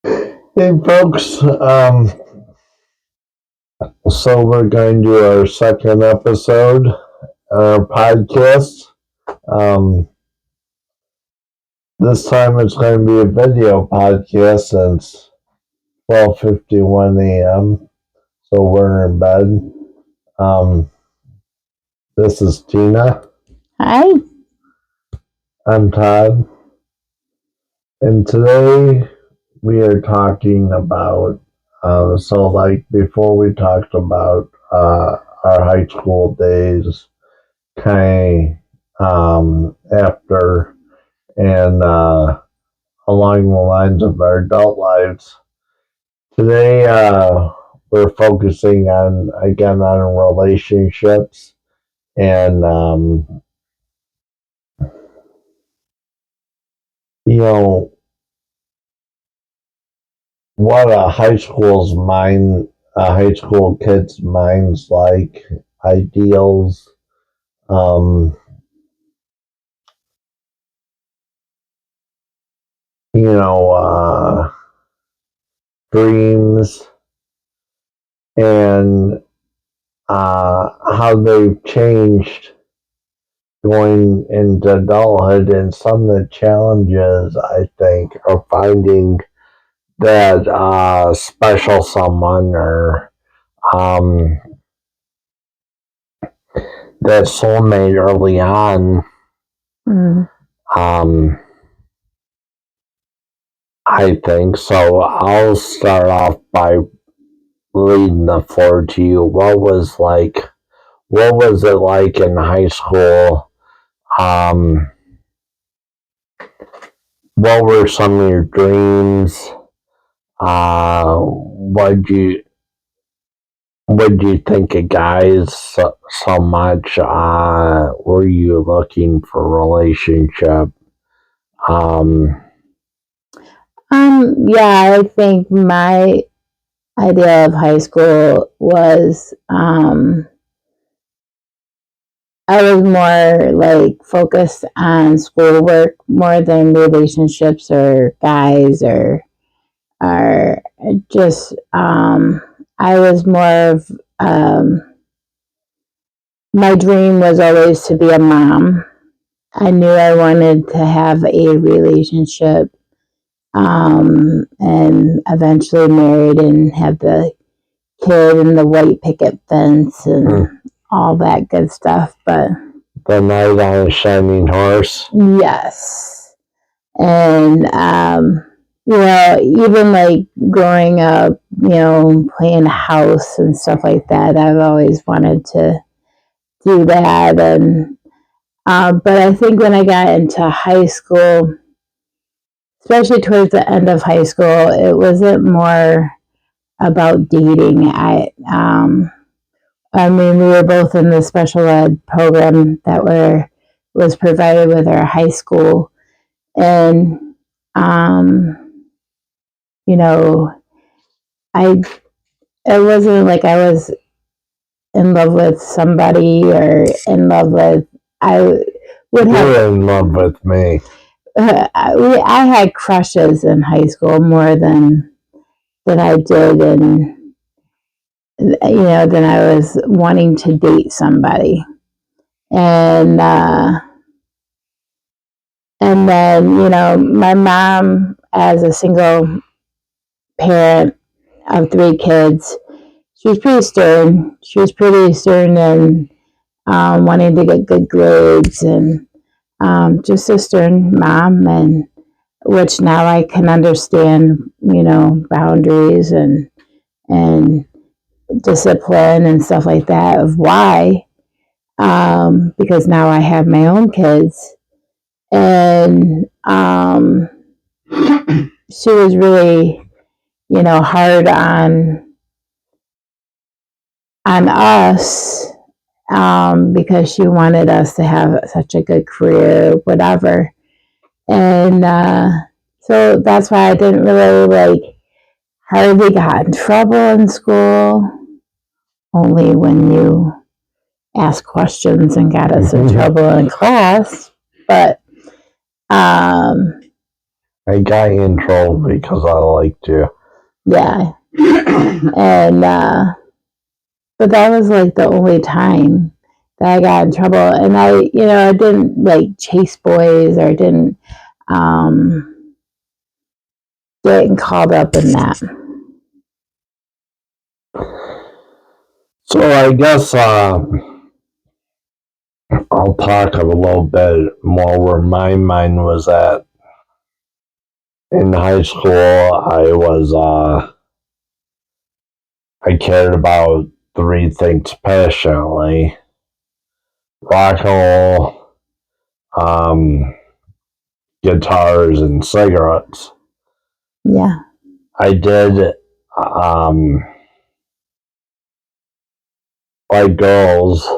Hey folks, so we're going to do our second episode, our podcast. Um, this time it's going to be a video podcast since 12:51 a.m. So we're in bed. Um, this is Tina. Hi. I'm Todd, and today we are talking about. Before we talked about our high school days, kind after and along the lines of our adult lives. Today, we're focusing on relationships and you know what a high school kid's mind's like, ideals, um, you know, dreams, and how they've changed going into adulthood, and some of the challenges I think are finding that special someone, or um, that soulmate early on. Mm. I think so. I'll start off by leading the floor to you. What was it like in high school? Um, what were some of your dreams? What do you think of guys so much? Were you looking for a relationship? Yeah, I think my idea of high school was I was more like focused on schoolwork more than relationships or guys or just I was more of my dream was always to be a mom. I knew I wanted to have a relationship and eventually married and have the kid and the white picket fence and all that good stuff. But the knight on a shining horse. Yes, and even like growing up, playing house and stuff like that. I've always wanted to do that, and but I think when I got into high school, especially towards the end of high school, it wasn't more about dating. We were both in the special ed program that was provided with our high school, and you know, I it wasn't like I was in love with somebody or in love with. I would have. You're in love with me. I had crushes in high school more than I did, and than I was wanting to date somebody. And then my mom, as a single parent of 3 kids, she was pretty stern. She was pretty stern and wanting to get good grades, and just a stern mom, and which now I can understand, boundaries and discipline and stuff like that of why, because now I have my own kids, and she was really, hard on us, because she wanted us to have such a good career, whatever, and so that's why I didn't really hardly got in trouble in school, only when you asked questions and got us in trouble in class. But I I got in trouble because I liked you. Yeah. And, but that was like the only time that I got in trouble. And I didn't like chase boys or getting called up in that. So I guess I'll talk a little bit more where my mind was at. In high school, I cared about three things passionately: rock and roll, um, guitars, and cigarettes. Yeah. I did um, like girls,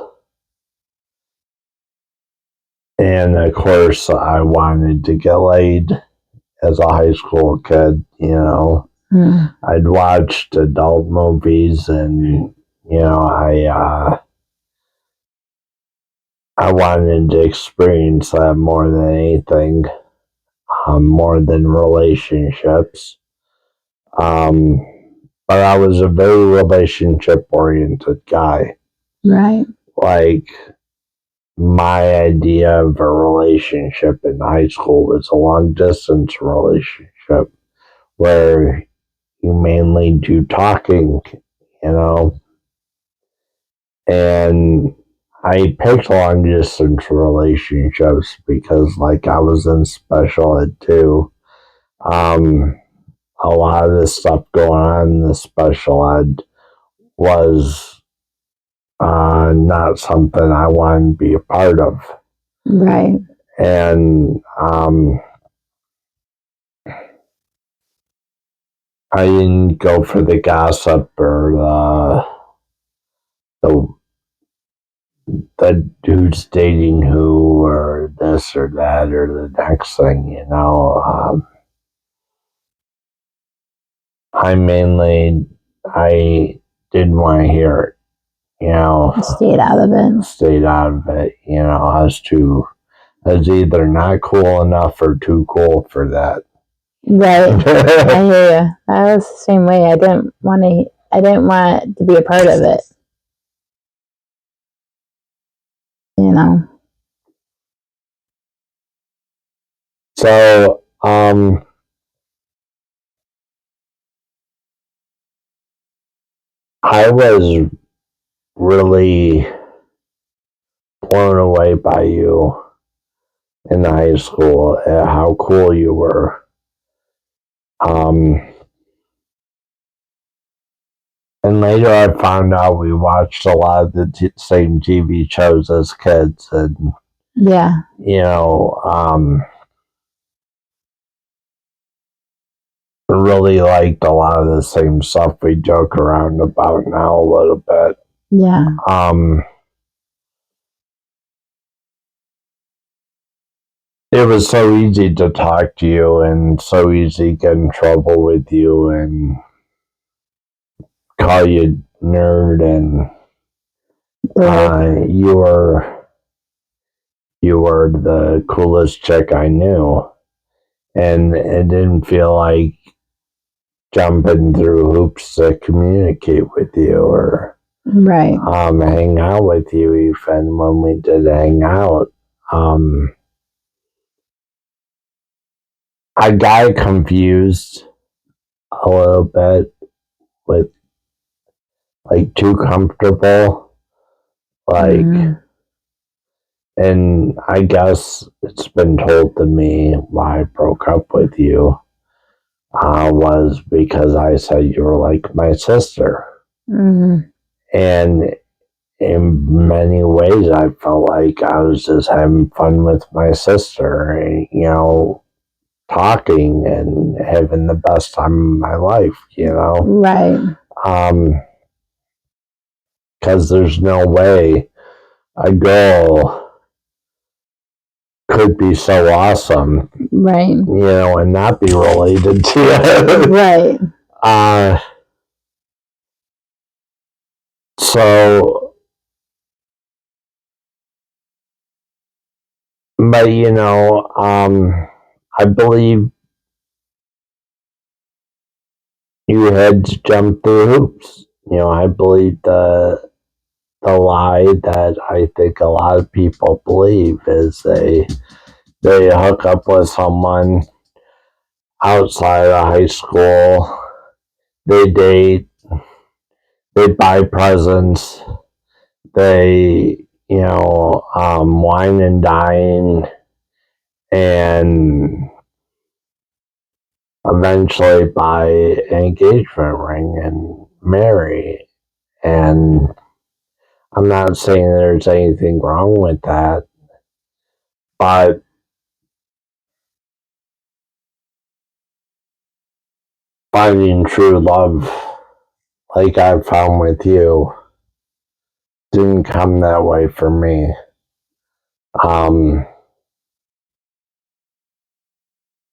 and of course, I wanted to get laid as a high school kid. I'd watched adult movies, and I wanted to experience that more than anything, more than relationships. Um, but I was a very relationship oriented guy. Right. Like, my idea of a relationship in high school was a long distance relationship where you mainly do talking, you know, and I picked long distance relationships because, like, I was in special ed too. Um, a lot of the stuff going on in the special ed was not something I wanted to be a part of. Right. And I didn't go for the gossip or the who's dating who or this or that or the next thing. I didn't want to hear it. Stayed out of it. Stayed out of it. I was either not cool enough or too cool for that. Right. I hear you. I was the same way. I didn't want to be a part of it. So, I was really blown away by you in high school at how cool you were. And later I found out we watched a lot of the same TV shows as kids, and yeah, really liked a lot of the same stuff we joke around about now a little bit. Yeah. It was so easy to talk to you and so easy to get in trouble with you and call you nerd, and you were the coolest chick I knew, and it didn't feel like jumping through hoops to communicate with you or right, hang out with you. Even when we did hang out, I got confused a little bit with like too comfortable, like. And I guess it's been told to me why I broke up with you was because I said you were like my sister. And in many ways, I felt like I was just having fun with my sister, and, talking and having the best time of my life. right, Because there's no way a girl could be so awesome, right, and not be related to you. right. So, but I believe you had to jump through hoops. I believe the lie that I think a lot of people believe is they hook up with someone outside of high school, they date, they buy presents, they wine and dine, and eventually buy an engagement ring and marry. And I'm not saying there's anything wrong with that, but finding true love, like I've found with you, didn't come that way for me. Um,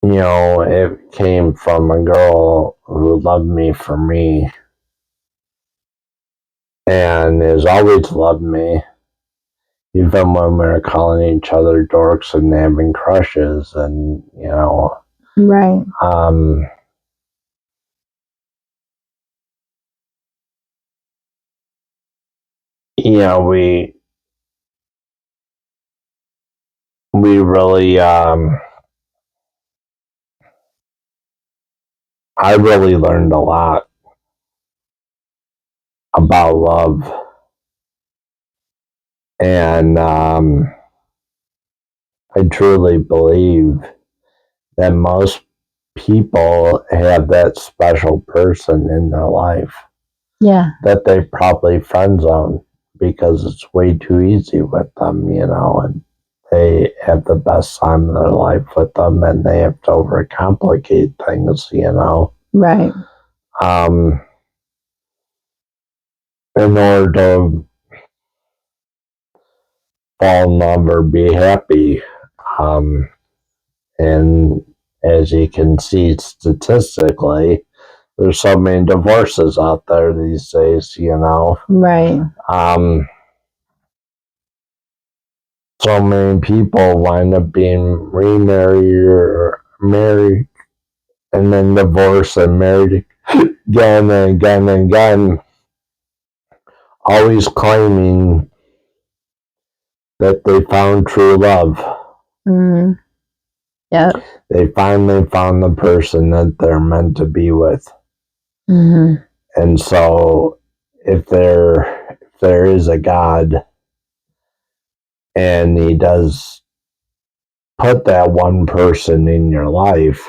it came from a girl who loved me for me and has always loved me, even when we were calling each other dorks and having crushes, and Right. we really I really learned a lot about love, and I truly believe that most people have that special person in their life. Yeah. That they probably friend zone because it's way too easy with them, and they have the best time of their life with them, and they have to overcomplicate things, Right. um, in order to fall in love or be happy. Um, and as you can see statistically, there's so many divorces out there these days, Right. So many people wind up being remarried or married and then divorced and married again and again and again, always claiming that they found true love. Mm-hmm. Yep. They finally found the person that they're meant to be with. Mm-hmm. And so if there is a God and he does put that one person in your life,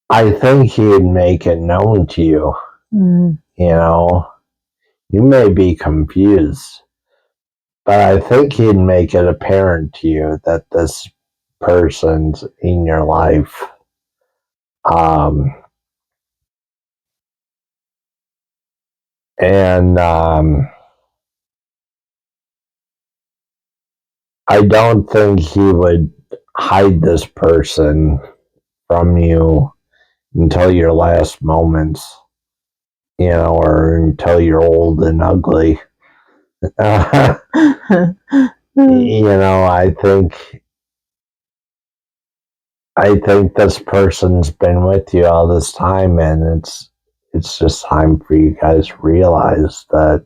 I think he'd make it known to you. Mm-hmm. You may be confused, but I think he'd make it apparent to you that this person's in your life. And I don't think he would hide this person from you until your last moments, or until you're old and ugly. I think this person's been with you all this time, and it's just time for you guys to realize that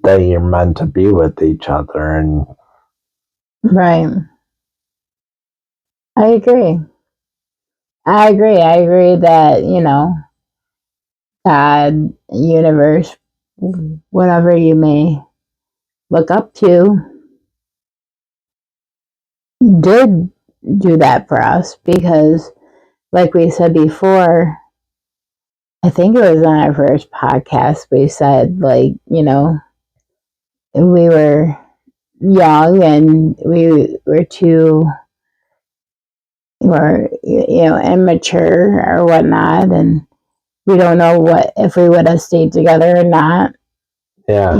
you're meant to be with each other. And Right. I agree. I agree that, God, universe, whatever you may look up to, did do that for us because, like we said before, I think it was on our first podcast, we said, like, we were young and we were immature or whatnot, and we don't know what if we would have stayed together or not. yeah,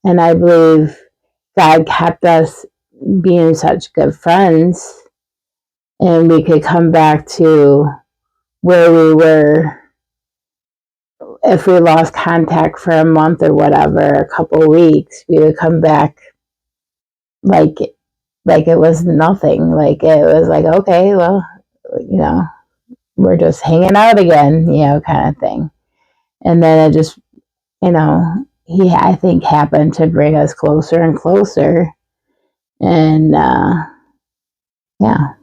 And I believe God kept us being such good friends, and we could come back to where we were if we lost contact for a month or whatever, a couple of weeks. We would come back like like it was nothing. Like it was like, okay, well, you know, we're just hanging out again, you know, kind of thing. And then it just, you know, he, I think, happened to bring us closer and closer. And yeah.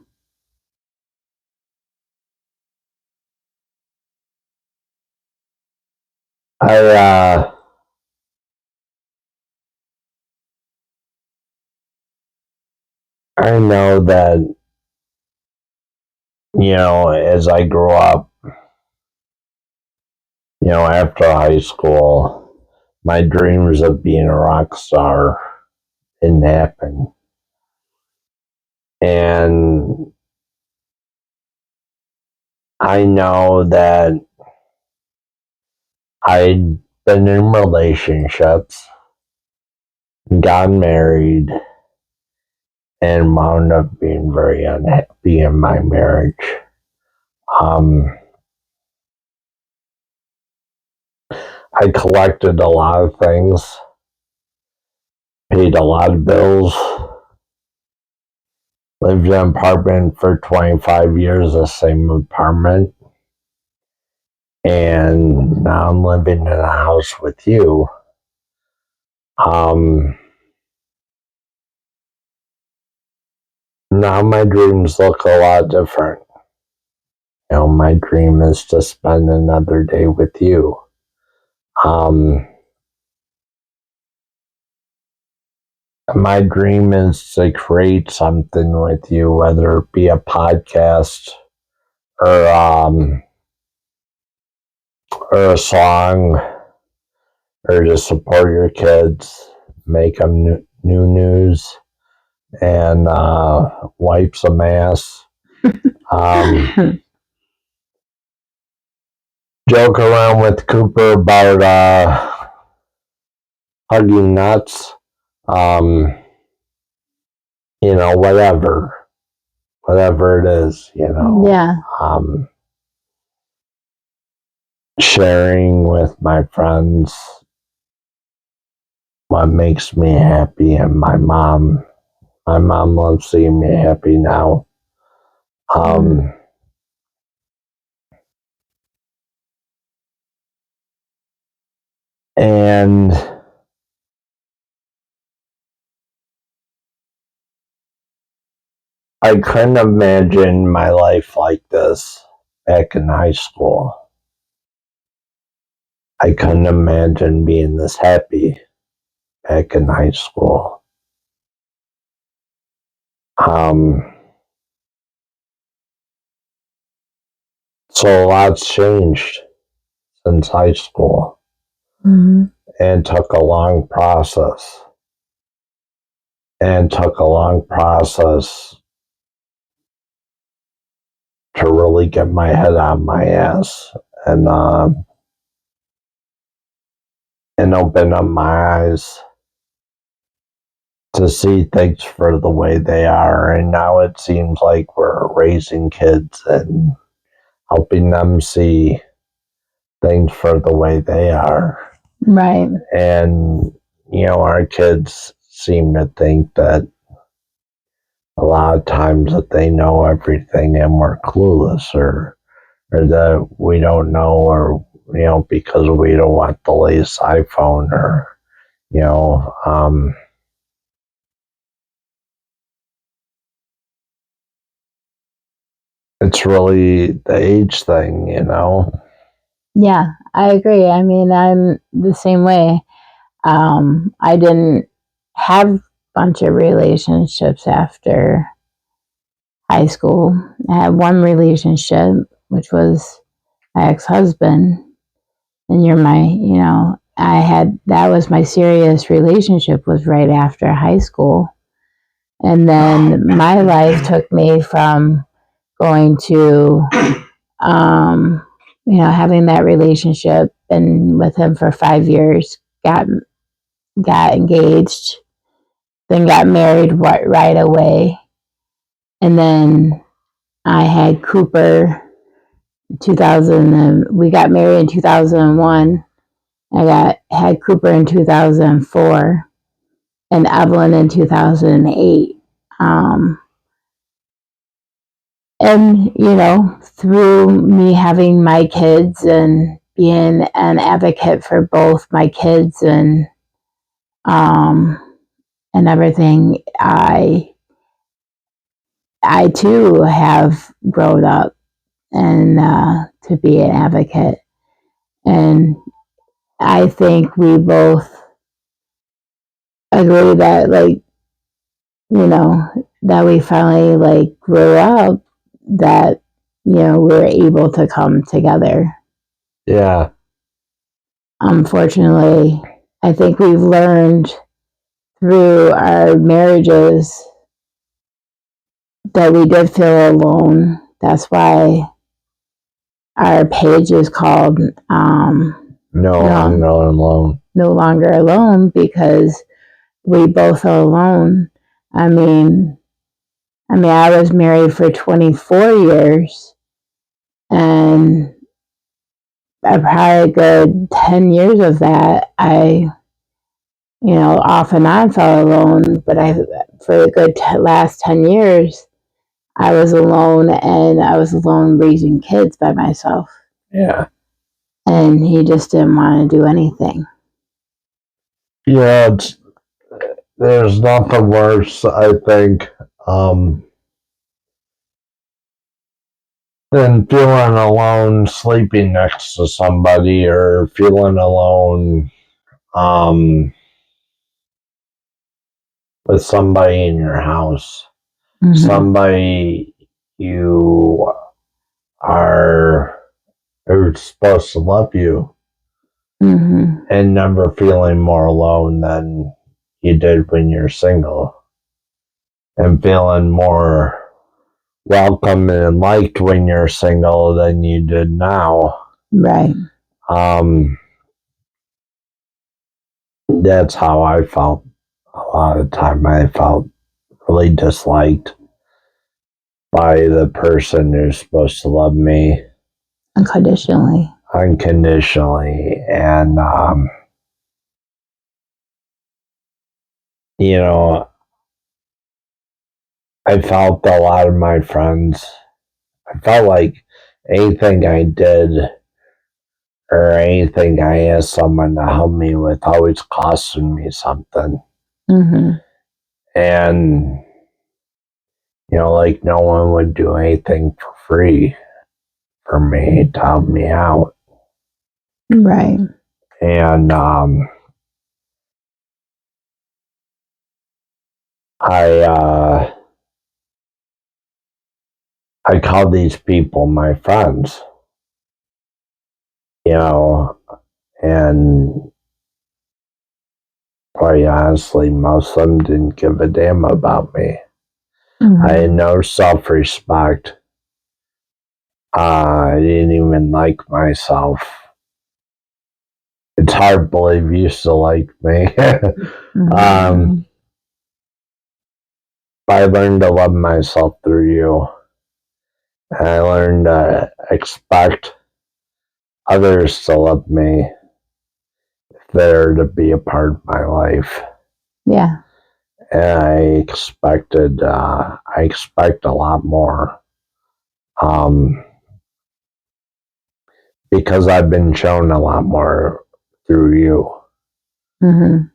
I I know that, as I grew up, after high school, my dreams of being a rock star didn't happen. And I know that I'd been in relationships, gotten married, and wound up being very unhappy in my marriage. Um, I collected a lot of things, paid a lot of bills, lived in an apartment for 25 years, the same apartment, and now I'm living in a house with you. Um, Now my dreams look a lot different. My dream is to spend another day with you. Um, my dream is to create something with you, whether it be a podcast or or a song, or to support your kids, make them new news, and wipe some ass. Joke around with Cooper about hugging nuts. Um, whatever it is, Yeah. sharing with my friends what makes me happy, and my mom loves seeing me happy now. And I couldn't imagine my life like this back in high school. I couldn't imagine being this happy back in high school. Um, so a lot's changed since high school, and took a long process. To really get my head out of my ass, and open up my eyes to see things for the way they are. And now it seems like we're raising kids and helping them see things for the way they are. Right. And, our kids seem to think that a lot of times that they know everything and we're clueless, or that we don't know, or, because we don't want the latest iPhone, or, it's really the age thing, Yeah, I agree. I mean, I'm the same way. I didn't have a bunch of relationships after high school. I had one relationship, which was my ex-husband, and that was my serious relationship, was right after high school. And then my life took me from going to, having that relationship and with him for 5 years, got engaged, then got married right away. And then I had Cooper 2000. We got married in 2001. I had Cooper in 2004 and Evelyn in 2008. Um, and, through me having my kids and being an advocate for both my kids um, and everything, I too have grown up and to be an advocate. And I think we both agree that, that we finally grew up, that, we're able to come together. Yeah. Unfortunately, I think we've learned through our marriages that we did feel alone. That's why our page is called No longer alone. No Longer Alone, because we both are alone. I mean, I was married for 24 years, and probably a good 10 years of that, I, off and on felt alone. But for a good last 10 years, I was alone, and I was alone raising kids by myself. Yeah. And he just didn't want to do anything. Yeah, there's nothing worse, I think, than feeling alone sleeping next to somebody, or feeling alone with somebody in your house. Mm-hmm. Somebody you are who's supposed to love you, mm-hmm. and never feeling more alone than you did when you're single, and feeling more welcome and liked when you're single than you did now. Right. That's how I felt a lot of the time. I felt really disliked by the person who's supposed to love me unconditionally. And I felt a lot of my friends, I felt like anything I did or anything I asked someone to help me with always costing me something. Mm-hmm. And, like no one would do anything for free for me to help me out. Right. And I call these people my friends, and quite honestly, most of them didn't give a damn about me. Mm-hmm. I had no self-respect. I didn't even like myself. It's hard to believe you still like me. Mm-hmm. I learned to love myself through you. I learned to expect others to love me if they're to be a part of my life. Yeah. And I expect a lot more. Because I've been shown a lot more through you. Mm-hmm.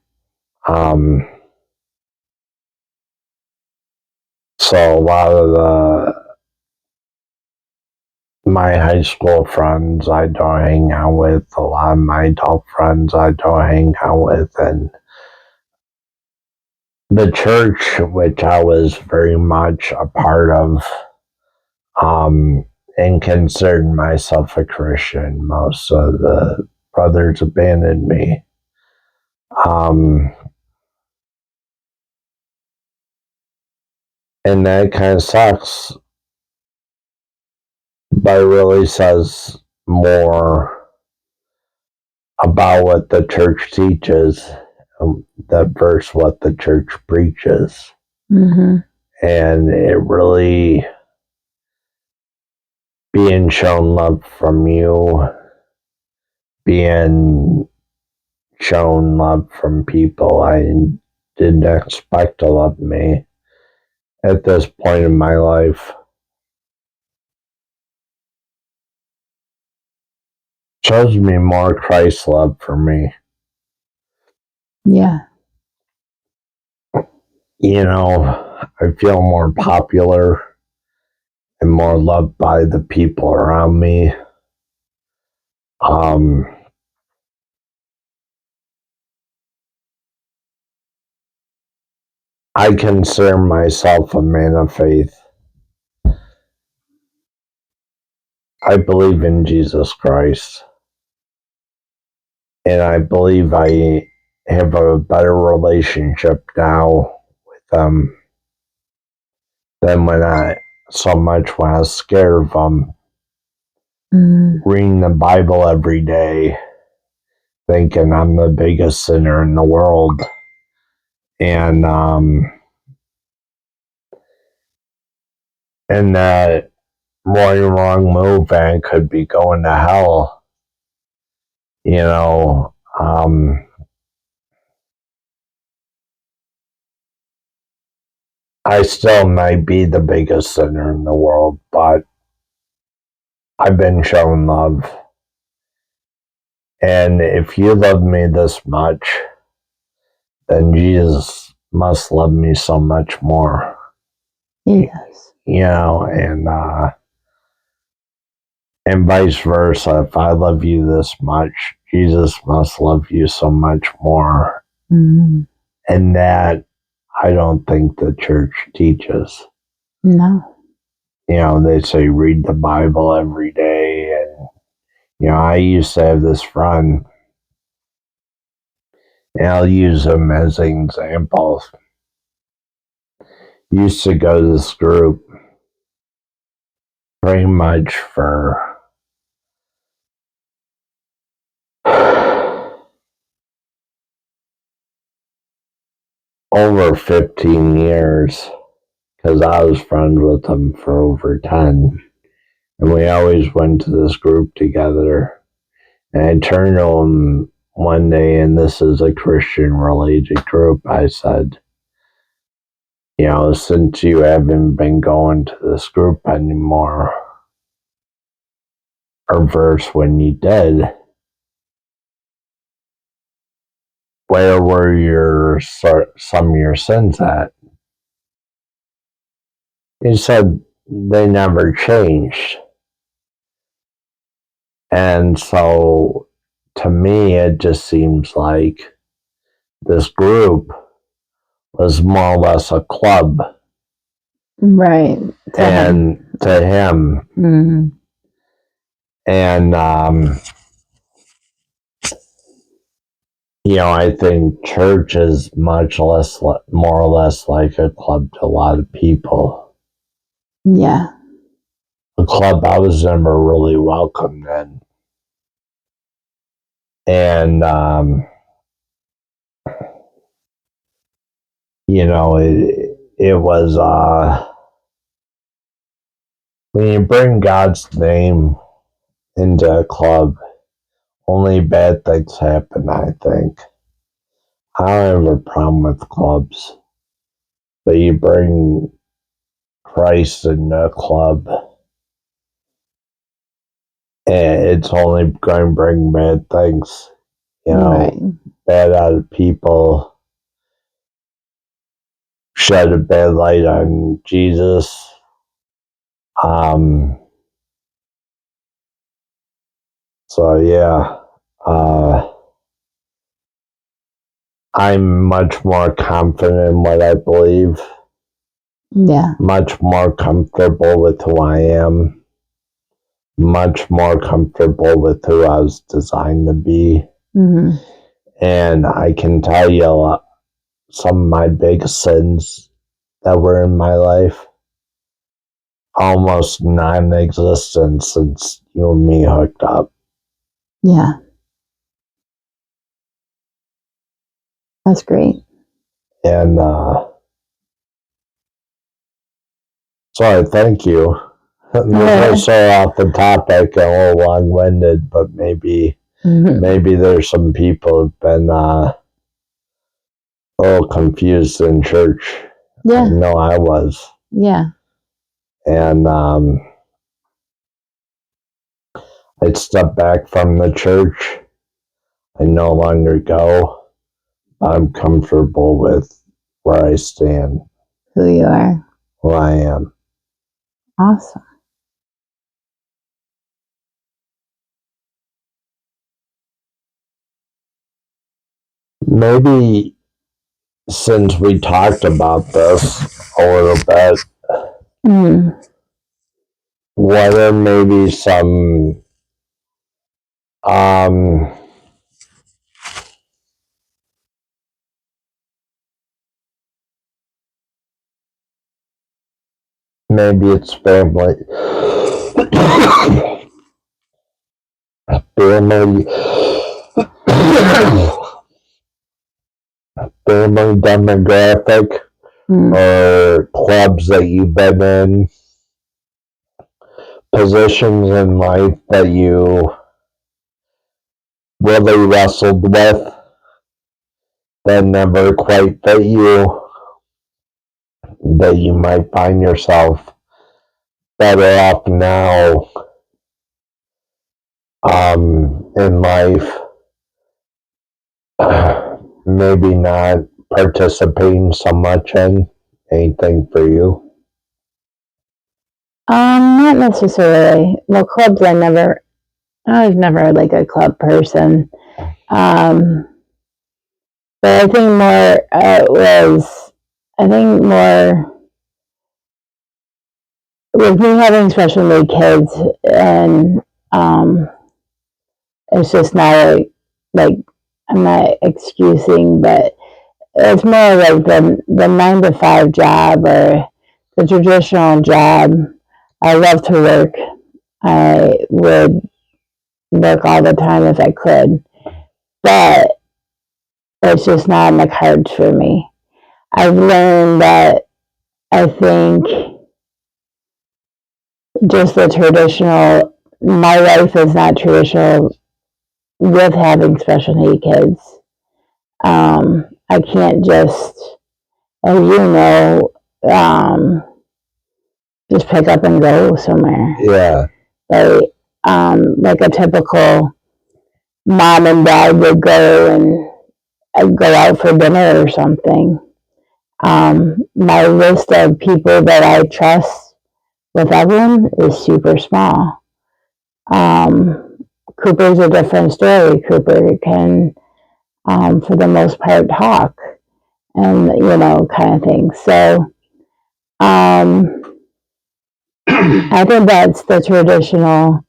So a lot of my high school friends I don't hang out with, a lot of my adult friends I don't hang out with, and the church, which I was very much a part of, and considered myself a Christian, most of the brothers abandoned me. And that kind of sucks, but it really says more about what the church teaches, that verse, what the church preaches. Mm-hmm. And it really being shown love from you, being shown love from people I didn't expect to love me, at this point in my life. Shows me more Christ's love for me. Yeah. You know, I feel more popular and more loved by the people around me. I consider myself a man of faith. I believe in Jesus Christ. And I believe I have a better relationship now with them than when I was scared of them. Reading the Bible every day, thinking I'm the biggest sinner in the world. And that one wrong move and I could be going to hell. You know, I still might be the biggest sinner in the world, but I've been shown love. And if you love me this much, then Jesus must love me so much more. Yes. You know, and vice versa. If I love you this much, Jesus must love you so much more. And that I don't think the church teaches. No. You know, they say read the Bible every day. And, you know, I used to have this friend, and I'll use him as an example. Used to go to this group pretty much for over 15 years because I was friends with him for over 10. And we always went to this group together. And I turned to him one day, and this is a Christian related group. I said, you know, since you haven't been going to this group anymore, or verse when you did, where were some of your sins at? He said they never changed. And so to me, it just seems like this group was more or less a club. Right. To him. Mm-hmm. And, you know, I think church is much less, more or less like a club to a lot of people. Yeah. A club I was never really welcomed in. And, you know, it was, when you bring God's name into a club, only bad things happen, I think. I don't have a problem with clubs, but you bring Christ into a club, and it's only going to bring bad things. You know, right. Bad out of people, shed a bad light on Jesus. So yeah, I'm much more confident in what I believe. Yeah. Much more comfortable with who I am. Much more comfortable with who I was designed to be. Mm-hmm. And I can tell you some of my big sins that were in my life almost non-existent since you and me hooked up. Yeah. That's great. And so I thank you. This was so off the topic and a little long-winded, but maybe there's some people who've been a little confused in church Yeah. I know I was. Yeah. And I stepped back from the church. I no longer go. I'm comfortable with where I stand, Who you are. who I am. Awesome. Maybe since we talked about this a little bit, what are maybe some maybe it's family family family demographic or clubs that you've been in, positions in life that you really wrestled with that never quite fit you, that you might find yourself better off now in life, maybe not participating so much in anything for you. Not necessarily. Well, clubs, I was never like a club person. But I think more I think more with me having special need kids, and it's just not like I'm not excusing, but it's more like the 9 to 5 job or the traditional job. I love to work. I would work all the time if I could, but it's just not in the cards for me. I've learned that I think just the traditional, my life is not traditional with having special need kids. I can't just, as you know, just pick up and go somewhere. Yeah. Like a typical mom and dad would go and go out for dinner or something. My list of people that I trust with Evelyn is super small. Cooper's a different story. Cooper can, for the most part, talk and, kind of thing. So, I think that's the traditional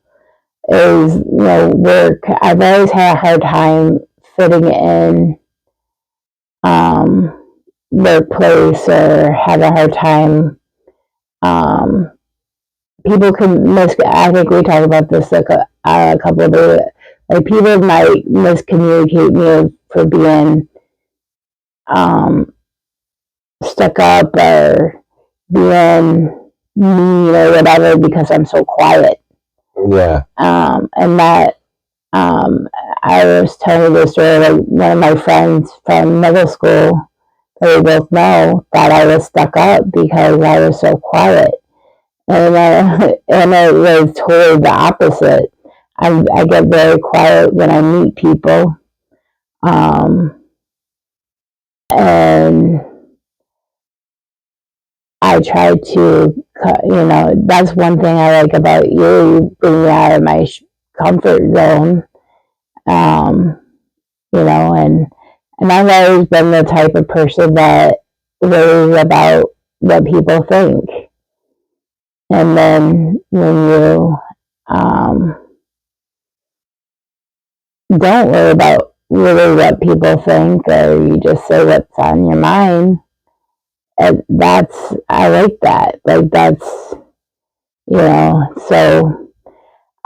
is, work. I've always had a hard time fitting in, workplace or have a hard time, people can I think we talked about this like a couple of days. Like people might miscommunicate me for being stuck up or being mean or whatever because I'm so quiet. Yeah. And that I was telling you the story. Like one of my friends from middle school that we both know thought I was stuck up because I was so quiet. And it was totally the opposite. I get very quiet when I meet people. And I try to, that's one thing I like about you. You bring me out of my comfort zone. And I've always been the type of person that worries about what people think. And then when you, don't worry about really what people think, or you just say what's on your mind. And I like that. Like that's, so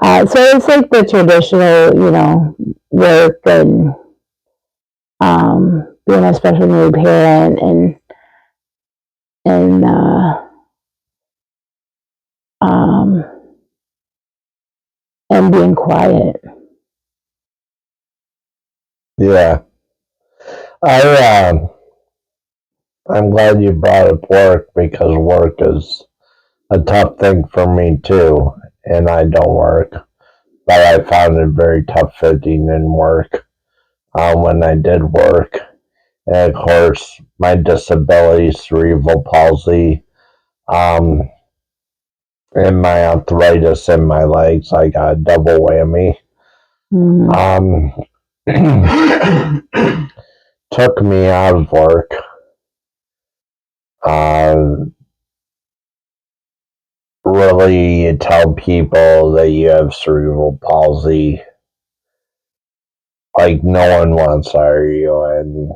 it's like the traditional, work and, being a special need parent and, um, and being quiet. Yeah. I I'm glad you brought up work because work is a tough thing for me too, and I don't work, but I found it very tough fitting in work when I did work. And of course, my disability, cerebral palsy, um, and my arthritis in my legs, I got a double whammy. Um, took me out of work. Really, you tell people that you have cerebral palsy, like no one wants to hire you, and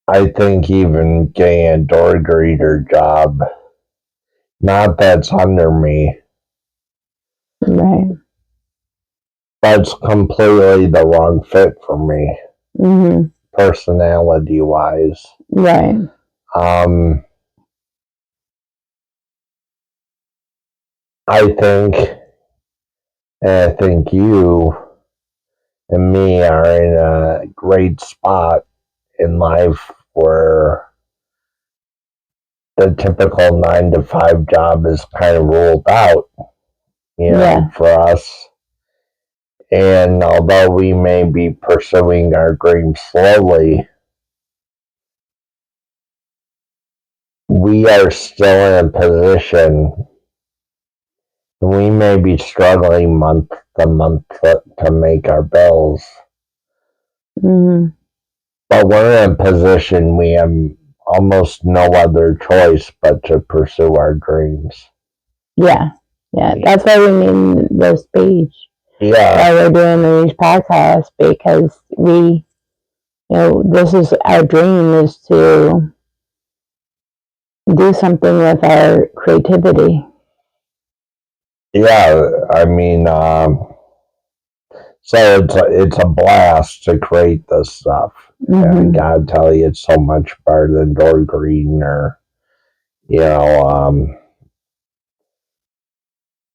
I think even getting a door greeter job, not that's under me, Right. that's completely the wrong fit for me, personality wise. Right. I think you and me are in a great spot in life where the typical 9 to 5 job is kind of ruled out, for us. And although we may be pursuing our dreams slowly, we are still in a position, we may be struggling month to month to make our bills. But we're in a position we have almost no other choice but to pursue our dreams. Yeah. That's why we need this page. Yeah. Why we're doing these podcasts, because we, this is our dream, is to do something with our creativity. Yeah, I mean, so it's a blast to create this stuff. And I gotta tell you, it's so much better than door greeting or,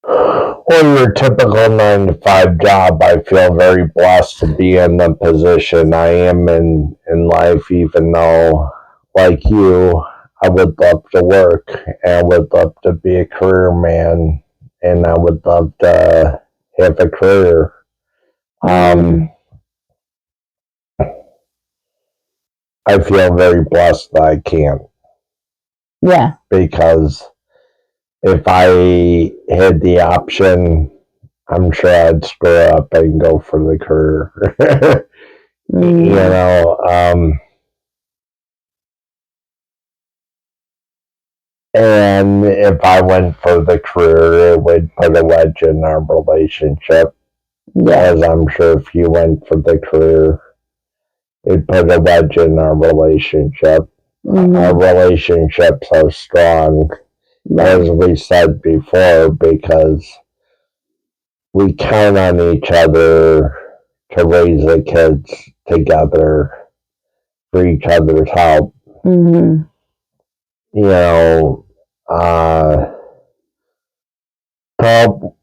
or your typical 9 to 5 job. I feel very blessed to be in the position I am in life, even though, like you, I would love to work and I would love to be a career man and I would love to have a career. I feel very blessed that I can't. Yeah. Because if I had the option, I'm sure I'd screw up and go for the career. And if I went for the career, it would put a wedge in our relationship. As I'm sure if you went for the career, it put a wedge in our relationship. Our relationship's so strong, as we said before, because we count on each other to raise the kids together for each other's help. Help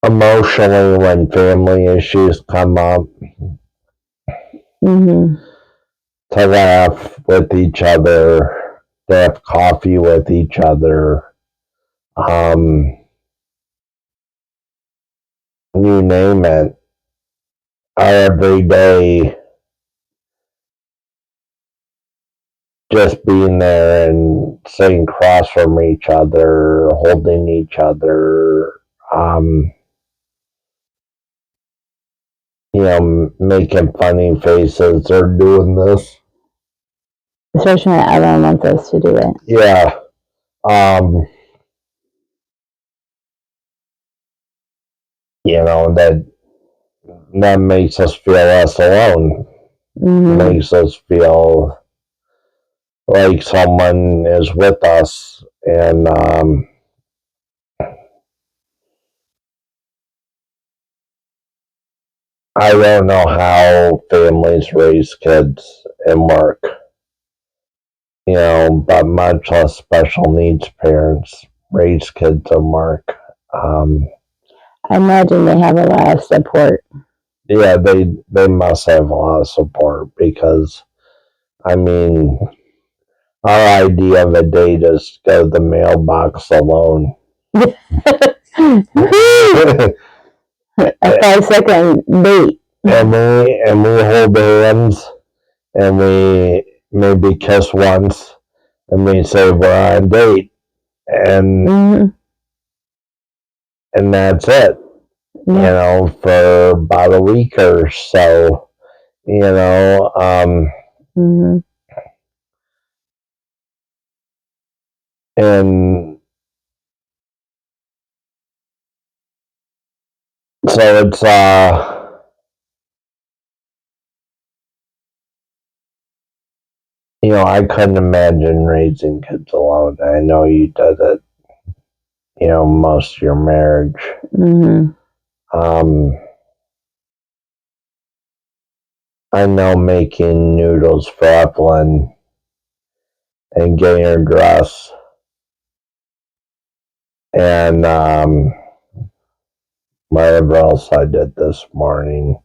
emotionally when family issues come up, to laugh with each other, to have coffee with each other, you name it. Our everyday, just being there and sitting across from each other, holding each other, making funny faces or doing this. Especially when everyone wants us to do it. Yeah. That makes us feel less alone. Makes us feel like someone is with us. And I don't know how families raise kids and work, but much less special needs parents raise kids and work. I imagine they have a lot of support. yeah, they must have a lot of support because, I mean, our idea of a date is to go to the mailbox alone. A 5-second date. And we hold hands and we maybe kiss once and we say we're on a date and and that's it. You know, for about a week or so. You know, and so it's you know, I couldn't imagine raising kids alone. I know you did it, you know, most of your marriage. I know making noodles for Evelyn and getting her dressed and whatever else I did this morning.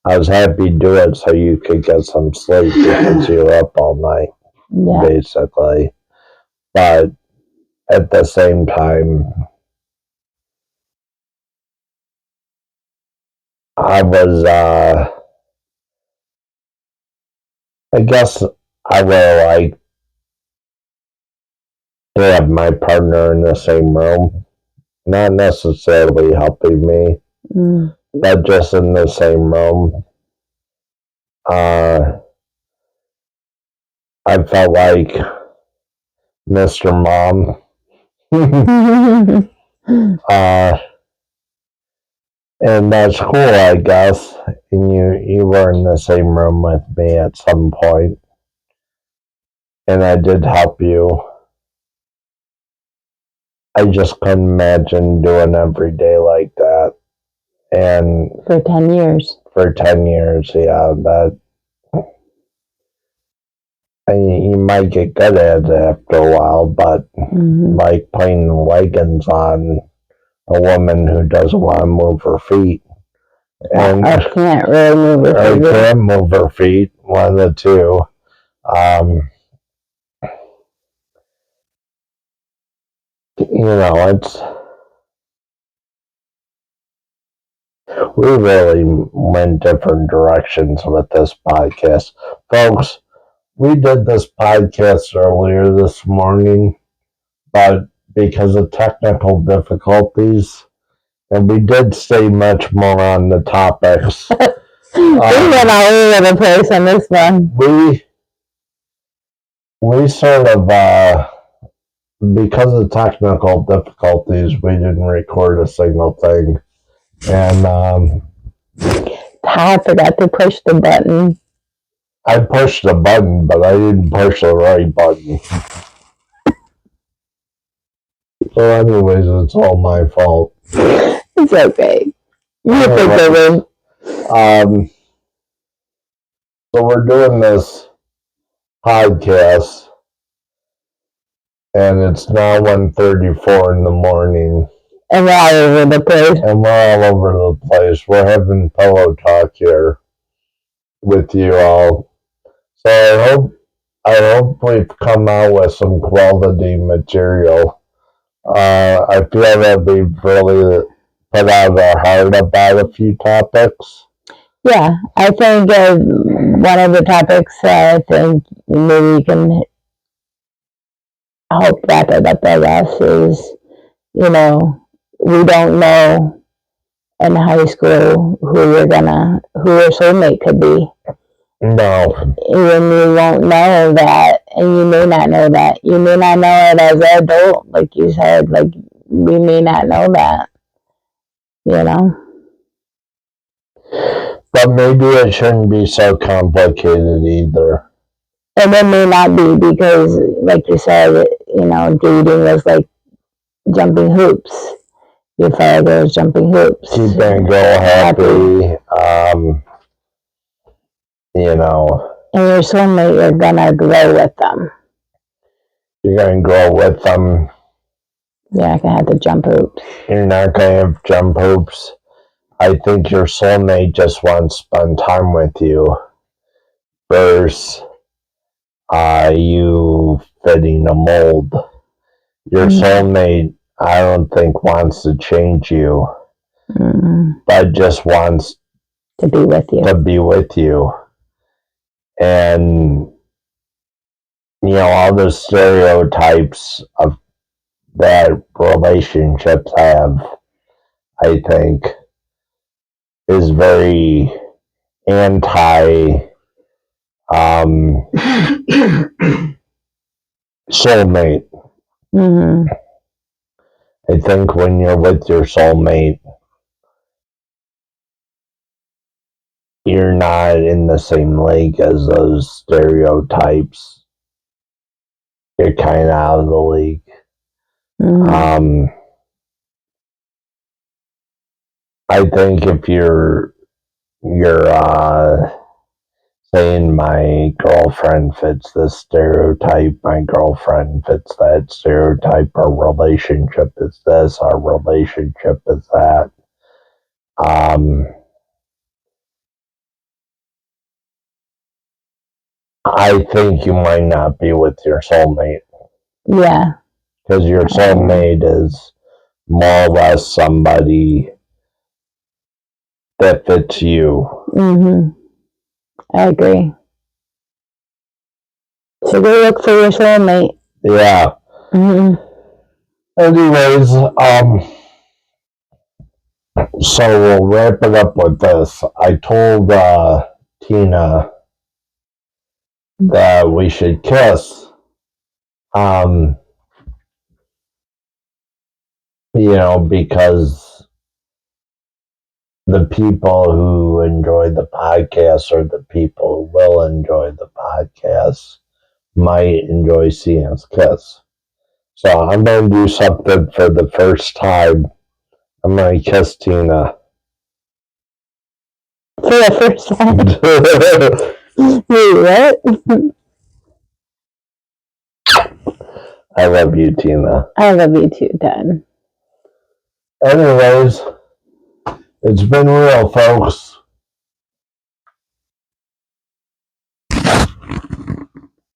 I was happy to do it so you could get some sleep because you were up all night, basically. But at the same time, I was, I guess I would like to have my partner in the same room, not necessarily helping me, but just in the same room. I felt like Mr. Mom. And that's cool, I guess. And you were in the same room with me at some point, and I did help you. I just couldn't imagine doing every day like that. And for 10 years. For 10 years, yeah, that. And you might get good at it after a while, but like putting leggings on a woman who doesn't want to move her feet. And or can't really move her feet. Or can't move her feet, one of the two. You know, we really went different directions with this podcast. Folks, we did this podcast earlier this morning, but because of technical difficulties, and we did stay much more on the topics. We went all over the place on this one. We sort of, because of technical difficulties, we didn't record a single thing. And I forgot to push the button. I pushed the button, but I didn't push the right button. So anyways, it's all my fault. It's okay. You're forgiven. So we're doing this podcast, and it's now 1:34 in the morning. And we're all over the place. We're having pillow talk here with you all. So I hope we've come out with some quality material. I feel that we've really put out our heart about a few topics. Yeah, I think one of the topics I think maybe you can help wrap it up, I guess, is, you know, we don't know in high school who your soulmate could be. No. And you won't know that, and you may not know that. You may not know it as an adult, like you said. Like, we may not know that, you know? But maybe it shouldn't be so complicated either. And it may not be because, like you said, you know, dating was like jumping hoops. You felt like it was jumping hoops. Keep that girl happy. You know. And your soulmate, you're gonna grow with them. You're gonna grow with them. You're not gonna have to jump hoops. You're not gonna have jump hoops. I think your soulmate just wants to spend time with you versus you fitting a mold. Your soulmate, I don't think, wants to change you, but just wants to be with you. And, all the stereotypes of that relationships have, I think, is very anti soulmate. I think when you're with your soulmate, you're not in the same league as those stereotypes. You're kind of out of the league. I think if you're saying my girlfriend fits this stereotype, my girlfriend fits that stereotype, our relationship is this, our relationship is that. I think you might not be with your soulmate. Yeah. Because your soulmate is more or less somebody that fits you. I agree. So go look for your soulmate. Yeah. Anyways, so we'll wrap it up with this. I told Tina that we should kiss. Because the people who enjoy the podcast or the people who will enjoy the podcast might enjoy seeing us kiss. So I'm going to do something for the first time. I'm going to kiss Tina. For the first time? Wait, what? I love you, Tina. I love you too, Dan. Anyways, it's been real, folks.